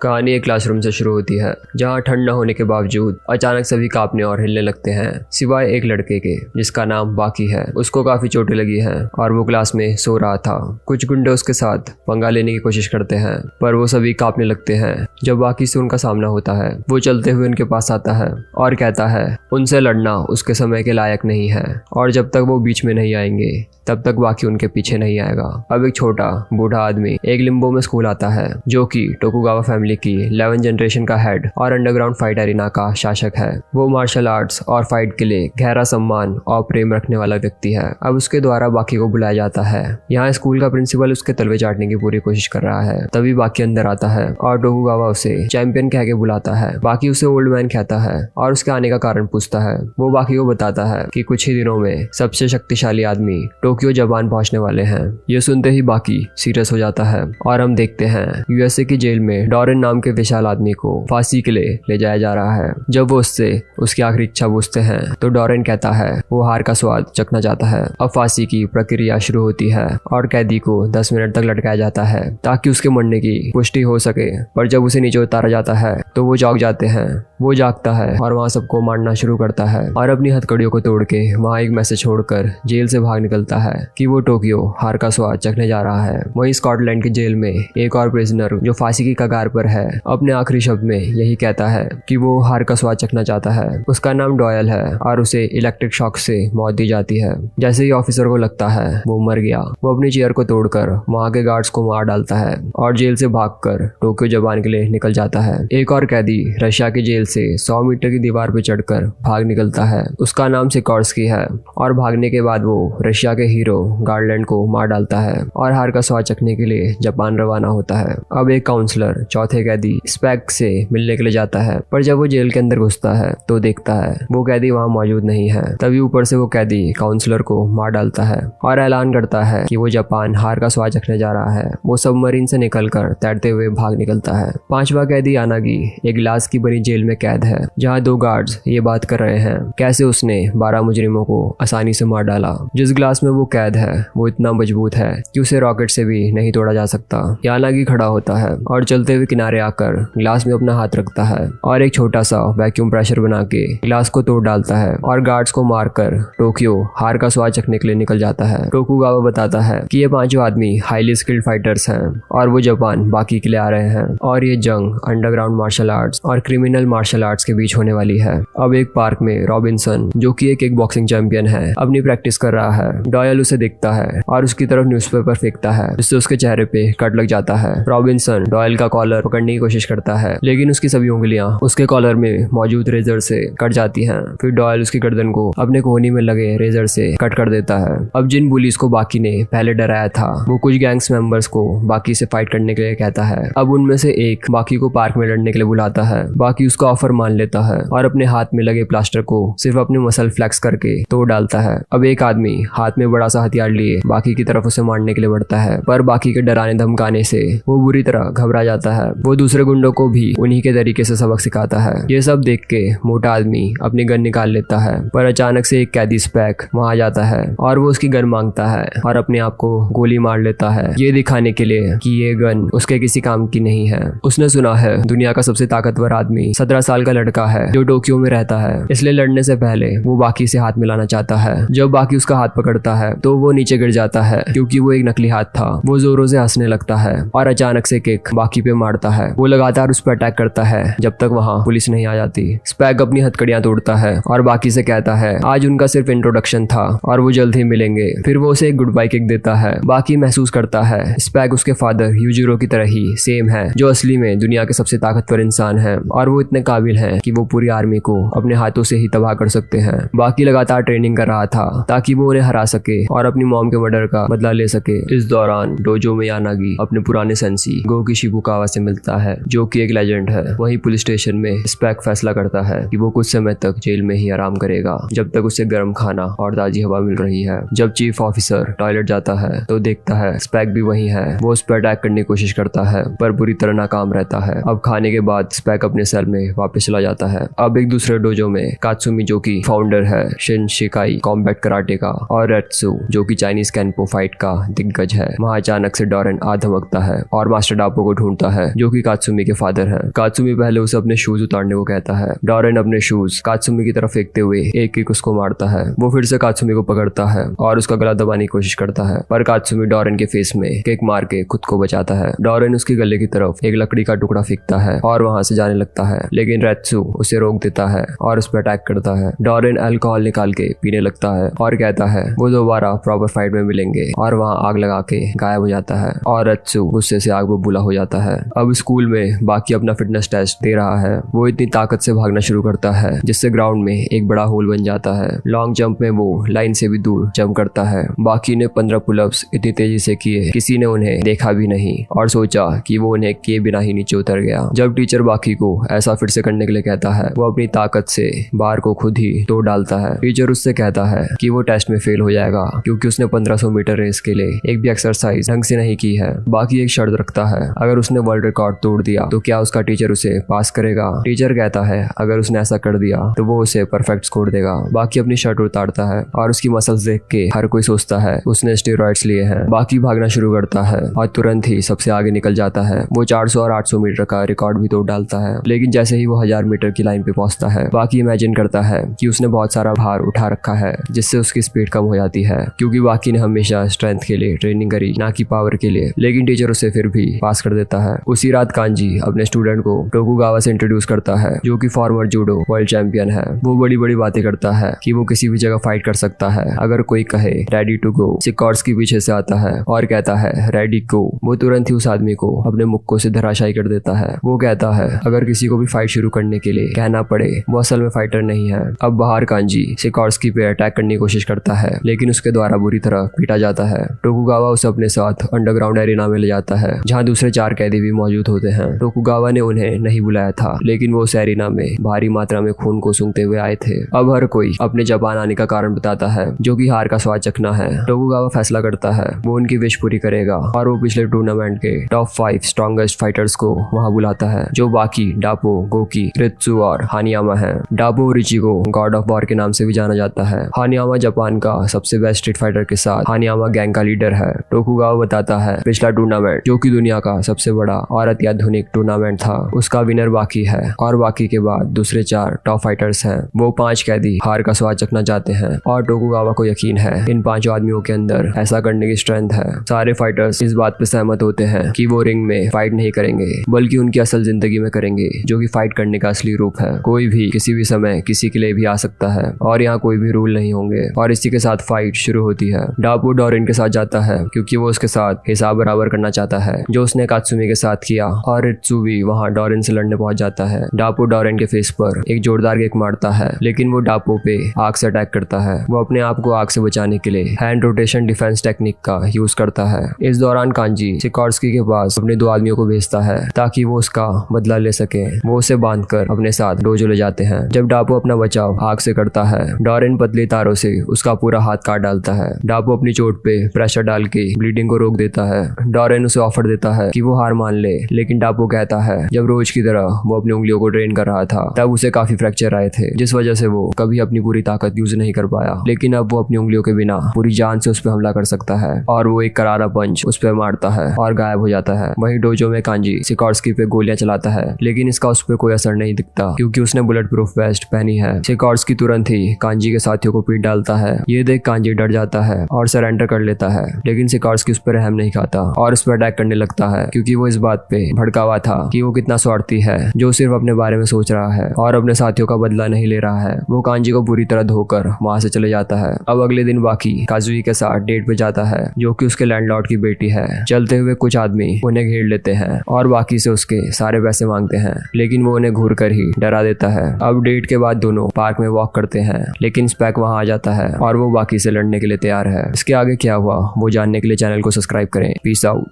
कहानी एक क्लासरूम से शुरू होती है जहां ठंड न होने के बावजूद अचानक सभी कांपने और हिलने लगते हैं सिवाय एक लड़के के जिसका नाम बाकी है। उसको काफी चोटें लगी हैं और वो क्लास में सो रहा था। कुछ गुंडे उसके साथ पंगा लेने की कोशिश करते हैं पर वो सभी कांपने लगते हैं। जब बाकी से उनका सामना होता है वो चलते हुए उनके पास आता है और कहता है उनसे लड़ना उसके समय के लायक नहीं है और जब तक वो बीच में नहीं आएंगे तब तक बाकी उनके पीछे नहीं आएगा। अब एक छोटा बूढ़ा आदमी एक लिम्बो में स्कूल आता है जो कि टोकुगावा फैमिली की 11 जनरेशन का हेड और अंडरग्राउंड फाइट एरिना का शासक है। वो मार्शल आर्ट्स और फाइट के लिए गहरा सम्मान और प्रेम रखने वाला व्यक्ति है। अब उसके द्वारा बाकी को बुलाया जाता है। यहाँ स्कूल का प्रिंसिपल उसके तलवे चाटने की पूरी कोशिश कर रहा है। तभी बाकी अंदर आता है और टोकुगावा उसे चैंपियन कह के बुलाता है। बाकी उसे ओल्ड मैन कहता है और उसके आने का कारण पूछता है। वो बाकी को बताता है कि कुछ ही दिनों में सबसे शक्तिशाली आदमी टोक्यो जापान पहुंचने वाले हैं। ये सुनते ही बाकी सीरियस हो जाता है और हम देखते हैं यूएसए की जेल में डॉरेन नाम के विशाल आदमी को फांसी के लिए ले जाया जा रहा है। जब वो उससे उसकी आखिरी इच्छा पूछते हैं तो डॉरेन कहता है वो हार का स्वाद चखना चाहता है। अब फांसी की प्रक्रिया शुरू होती है और कैदी को 10 मिनट तक लटकाया जाता है ताकि उसके मरने की पुष्टि हो सके। पर जब उसे नीचे उतारा जाता है तो वो जाग जाते हैं। वो जागता है और वहाँ सबको मारना शुरू करता है और अपनी हथकड़ियों को तोड़ के वहाँ एक मैसेज छोड़कर जेल से भाग निकलता है कि वो टोक्यो हार का स्वाद चखने जा रहा है। वहीं स्कॉटलैंड की जेल में एक और प्रिजनर जो फांसी की कगार पर है अपने आखिरी शब्द में यही कहता है कि वो हार का स्वाद चखना चाहता है। उसका नाम डॉयल है और उसे इलेक्ट्रिक शॉक से मौत दी जाती है। जैसे ही ऑफिसर को लगता है वो मर गया वो अपनी चेयर को तोड़कर वहाँ के गार्ड्स को मार डालता है और जेल से भागकर टोक्यो जापान के लिए निकल जाता है। एक और कैदी रशिया की जेल से 100 मीटर की दीवार पर चढ़कर भाग निकलता है। उसका नाम सिकोर्स्की है और भागने के बाद वो रशिया के हीरो गार्डलैंड को मार डालता है और हार का स्वाद चखने के लिए जापान रवाना होता है। अब एक काउंसलर चौथे कैदी स्पैक से मिलने के लिए जाता है पर जब वो जेल के अंदर घुसता है तो देखता है वो कैदी वहाँ मौजूद नहीं है। तभी ऊपर से वो कैदी काउंसलर को मार डालता है और ऐलान करता है कि वो जापान हार का स्वाद चखने जा रहा है। वो सबमरीन से निकलकर तैरते हुए भाग निकलता है। पांचवा कैदी यानागी एक गिलास की बनी जेल में कैद है जहाँ 2 गार्ड्स ये बात कर रहे हैं कैसे उसने 12 मुजरिमों को आसानी से मार डाला। जिस गिलास में वो कैद है वो इतना मजबूत है कि उसे रॉकेट से भी नहीं तोड़ा जा सकता। यानागी खड़ा होता है और चलते हुए किनारे आकर गिलास में अपना हाथ रखता है और एक छोटा सा वैक्यूम प्रेशर बना के गिलास को तोड़ डालता है और गार्ड्स को मारकर टोक्यो हार का स्वाद चखने के लिए निकल जाता है। टोकुगावा बताता है कि ये 5 आदमी हाईली स्किल्ड फाइटर्स हैं और वो जापान बाकी के लिए आ रहे हैं और ये जंग अंडरग्राउंड मार्शल आर्ट्स और क्रिमिनल मार्शल आर्ट्स के बीच होने वाली है। अब एक पार्क में रॉबिन्सन जो कि एक किक बॉक्सिंग चैंपियन है अपनी प्रैक्टिस कर रहा है। डॉयल उसे देखता है और उसकी तरफ न्यूज़पेपर फेंकता है जिससे उसके चेहरे पे कट लग जाता है। रॉबिन्सन डॉयल का कॉलर पकड़ने की कोशिश करता है लेकिन उसकी सभी उंगलियां उसके कॉलर में मौजूद रेजर से कट जाती हैं। फिर डॉयल उसकी गर्दन को अपने कोहनी में लगे रेजर से कट कर देता है। अब जिन पुलिस को बाकी ने पहले डराया था वो कुछ गैंग्स मेंबर्स को बाकी से फाइट करने के लिए कहता है। अब उनमें से एक बाकी को पार्क में लड़ने के लिए बुलाता है। बाकी उसका ऑफर मान लेता है और अपने हाथ में लगे प्लास्टर को सिर्फ अपने मसल फ्लेक्स करके तोड़ डालता है। अब एक आदमी हाथ में बड़ा सा हथियार लिए बाकी की तरफ उसे मारने के लिए बढ़ता है पर बाकी के डराने धमकाने से वो बुरी तरह घबरा जाता है। वो दूसरे गुंडों को भी उन्हीं के तरीके से सबक सिखाता है। ये सब देख के मोटा आदमी अपनी गन निकाल लेता है पर अचानक से एक कैदी स्पैक वहाँ आ जाता है और वो उसकी गन मांगता है और अपने आप को गोली मार लेता है ये दिखाने के लिए कि ये गन उसके किसी काम की नहीं है। उसने सुना है दुनिया का सबसे ताकतवर आदमी 17 साल का लड़का है जो टोक्यो में रहता है इसलिए लड़ने से पहले वो बाकी से हाथ मिलाना चाहता है। जब बाकी उसका हाथ पकड़ता है तो वो नीचे गिर जाता है क्योंकि वो एक नकली हाथ था। वो जोरों से हंसने लगता है और अचानक से किक बाकी पे मारता है। वो लगातार उस पर अटैक करता है जब तक वहाँ पुलिस नहीं आ जाती। स्पैक अपनी हथकड़ियां तोड़ता है और बाकी से कहता है आज उनका सिर्फ इंट्रोडक्शन था और वो जल्द ही मिलेंगे। फिर वो उसे एक गुड बाय किक देता है। बाकी महसूस करता है स्पैक उसके फादर यूजिरो की तरह ही सेम है जो असली में दुनिया के सबसे ताकतवर इंसान है और वो इतने काबिल हैं कि वो पूरी आर्मी को अपने हाथों से ही तबाह कर सकते हैं। बाकी लगातार ट्रेनिंग कर रहा था ताकि वो उन्हें हरा सके और अपनी मॉम के मर्डर का बदला ले सके। इस दौरान डोजो में यानागी अपने पुराने सेंसी गोकी शिबुकावा से मिलता है जो कि एक लेजेंड है। वहीं पुलिस स्टेशन में स्पैक फैसला करता है कि वो कुछ समय तक जेल में ही आराम करेगा जब तक उसे गर्म खाना और ताजी हवा मिल रही है। जब चीफ ऑफिसर टॉयलेट जाता है तो देखता है स्पैक भी वहीं है। वो उस पर अटैक करने की कोशिश करता है पर बुरी तरह नाकाम रहता है। अब खाने के बाद स्पैक अपने सेल में वापस चला जाता है। अब एक दूसरे डोजो में कात्सुमी जो कि फाउंडर है शिन शिकाई कॉम्बैट कराटे का और रेत्सु जो कि चाइनीज कैनपो फाइट का दिग्गज है, वहाँ अचानक से डोरेन आ धमकता है और मास्टर डापो को ढूंढता है जो कि कात्सुमी के फादर है। कात्सुमी पहले उसे अपने शूज उतारने को कहता है। डोरेन अपने शूज कात्सुमी की तरफ फेंकते हुए एक किक उसको मारता है। वो फिर से कात्सुमी को पकड़ता है और उसका गला दबाने की कोशिश करता है, पर कात्सुमी डोरेन के फेस में किक मार के खुद को बचाता है। डोरेन उसके गले की तरफ एक लकड़ी का टुकड़ा फेंकता है और वहां से जाने लगता है, लेकिन रेत्सु उसे रोक देता है और उस पर अटैक करता है। डोरेन अल्कोहल निकाल के पीने लगता है और कहता है वो दोबारा प्रॉपर फाइट में मिलेंगे और वहां आग लगा के गायब हो जाता है और रेत्सु गुस्से से आग बबूला हो जाता है। अब स्कूल में बाकी अपना फिटनेस टेस्ट दे रहा है। वो इतनी ताकत से भागना शुरू करता है जिससे ग्राउंड में एक बड़ा होल बन जाता है। लॉन्ग जंप में वो लाइन से भी दूर जंप करता है। बाकी ने 15 पुलअप्स इतनी तेजी से किए किसी ने उन्हें देखा भी नहीं और सोचा कि वो उन्हें किए बिना ही नीचे उतर गया। जब टीचर बाकी को ऐसा फिर से करने के लिए कहता है, वो अपनी ताकत से बार को खुद ही तोड़ डालता है। टीचर उससे कहता है कि वो टेस्ट में फेल हो जाएगा क्योंकि उसने 1500 मीटर रेस के लिए एक भी एक्सरसाइज ढंग से नहीं की है। बाकी एक शर्त रखता है, अगर उसने वर्ल्ड रिकॉर्ड तोड़ दिया तो क्या उसका टीचर उसे पास करेगा। टीचर कहता है अगर उसने ऐसा कर दिया तो वो उसे परफेक्ट स्कोर देगा। बाकी अपनी शर्ट उतारता है और उसकी मसल्स देख के हर कोई सोचता है उसने स्टेरॉइड्स लिए हैं। बाकी भागना शुरू करता है और तुरंत ही सबसे आगे निकल जाता है। वो 400 और 800 मीटर का रिकॉर्ड भी तोड़ डालता है, लेकिन जैसे ही वो 1000 मीटर की लाइन पे पहुंचता है, बाकी इमेजिन करता है कि उसने बहुत सारा भार उठा रखा है जिससे उसकी स्पीड कम हो जाती है, क्योंकि बाकी ने हमेशा स्ट्रेंथ के लिए ट्रेनिंग करी ना कि पावर के लिए। लेकिन टीचर उसे फिर भी पास कर देता है। उसी रात कांजी अपने स्टूडेंट को टोकुगावा से इंट्रोड्यूस करता है जो कि फॉर्मर जूडो वर्ल्ड चैंपियन है। वो बड़ी बड़ी बातें करता है कि वो किसी भी जगह फाइट कर सकता है अगर कोई कहे रेडी टू गो। सिकॉर्स्की पीछे से आता है और कहता है रेडी गो। वो तुरंत ही उस आदमी को अपने मुक्कों से धराशायी कर देता है। वो कहता है अगर किसी को भी फाइट शुरू करने के लिए कहना पड़े वो असल में फाइटर नहीं है। अब बाहर कांजी सिकॉर्स्की पे अटैक करने की कोशिश करता है, लेकिन उसके द्वारा बुरी तरह पीटा जाता है। टोकुगावा उसे अपने साथ अंडरग्राउंड एरिना में ले जाता है जहाँ दूसरे 4 कैदी भी मौजूद होते हैं। टोकुगावा ने उन्हें नहीं बुलाया था, लेकिन वो उस एरिना में भारी मात्रा में खून को सूंघते हुए आए थे। अब हर कोई अपने जापान आने का कारण बताता है जो कि हार का स्वाद चखना है। टोकुगावा फैसला करता है वो उनकी विश पूरी करेगा और वो पिछले टूर्नामेंट के टॉप 5 स्ट्रॉन्गेस्ट फाइटर्स को वहां बुलाता है, जो बाकी डापो, गोकी, रित्सु और हानियामा है। डापो रिचिको गॉड ऑफ वॉर के नाम से भी जाना जाता है। हानियामा जापान का सबसे बेस्ट स्ट्रीट फाइटर के साथ हानियामा गैंग का लीडर है। टोकुगावा बताता है पिछला टूर्नामेंट जो कि दुनिया का सबसे बड़ा और अत्याधुनिक टूर्नामेंट था, उसका विनर बाकी है और बाकी के बाद दूसरे 4 टॉप फाइटर्स हैं। वो 5 कैदी हार का स्वाद चखना चाहते हैं और टोकुगावा को यकीन है इन 5 आदमियों के अंदर ऐसा करने की स्ट्रेंथ है। सारे फाइटर्स इस बात पे सहमत होते हैं कि वो रिंग में फाइट नहीं करेंगे बल्कि उनकी असल जिंदगी में करेंगे, जो कि फाइट करने का असली रूप है। कोई भी किसी भी समय किसी के लिए भी आ सकता है और यहाँ कोई भी रूल नहीं होंगे। और इसी के साथ फाइट शुरू होती है। डापो डोरेन के साथ जाता है क्योंकि वो उसके साथ हिसाब बराबर करना चाहता है जो उसने कात्सुमी के साथ किया, और रित्सु भी वहाँ डोरेन से लड़ने पहुंच जाता है। डापो डोरेन के फेस पर एक जोरदार किक मारता है, लेकिन वो डापो पे आग से अटैक करता है। वो अपने आप को आग से बचाने के लिए हैंड रोटेशन डिफेंस टेक्निक का यूज करता है। इस दौरान कांजी सिकॉर्स्की के पास अपने 2 आदमियों को भेजता है ताकि वो उसका बदला ले सके। वो उसे बांधकर अपने साथ डोजो ले जाते हैं। जब डापो अपना बचाव आग से करता है, डोरेन पतली तारों से उसका पूरा हाथ काट डालता है। डापो अपनी चोट पे प्रेशर डाल के ब्लीडिंग को रोक देता है। डोरेन उसे ऑफर देता है कि वो हार मान ले, लेकिन डापो कहता है जब रोज की तरह वो अपनी उंगलियों को ट्रेन कर रहा था तब उसे काफी फ्रैक्चर आए थे, जिस वजह से वो कभी अपनी पूरी ताकत यूज नहीं कर पाया। लेकिन अब वो अपनी उंगलियों के बिना पूरी जान से उस पर हमला कर सकता है और वो एक करारा पंच उस पर मारता है और गायब हो जाता है। वहीं डोजो में कांजी सिकॉर्स्की पे गोलियां चलाता है, लेकिन इसका उस पर कोई असर नहीं दिखता क्योंकि उसने बुलेट प्रूफ वेस्ट पहनी है। सिकॉर्स्की तुरंत ही कांजी के साथियों को पीट डालता है। ये देख कांजी डर जाता है और सरेंडर कर लेता है, लेकिन सिकॉर्स्की उस पर रहम नहीं खाता और उस पर अटैक करने लगता है क्योंकि वो इस बात पे भड़का हुआ था कि वो कितना स्वार्थी है जो सिर्फ अपने बारे में सोच रहा है और अपने साथियों का बदला नहीं ले रहा है। वो कांजी को पूरी तरह धोकर वहां से चले जाता है। अब अगले दिन बाकी काजुई के साथ डेट पे जाता है जो कि उसके लैंडलॉर्ड की बेटी है। चलते हुए कुछ आदमी उन्हें घेर लेते हैं और बाकी से उसके सारे पैसे मांगते हैं, लेकिन वो उन्हें घूर कर ही डरा देता है। अब डेट के बाद दोनों पार्क में वॉक करते हैं, लेकिन स्पैक वहां आ जाता है और वो बाकी से लड़ने के लिए तैयार है। इसके आगे क्या हुआ वो जानने के लिए चैनल को सब्सक्राइब करें। Peace out.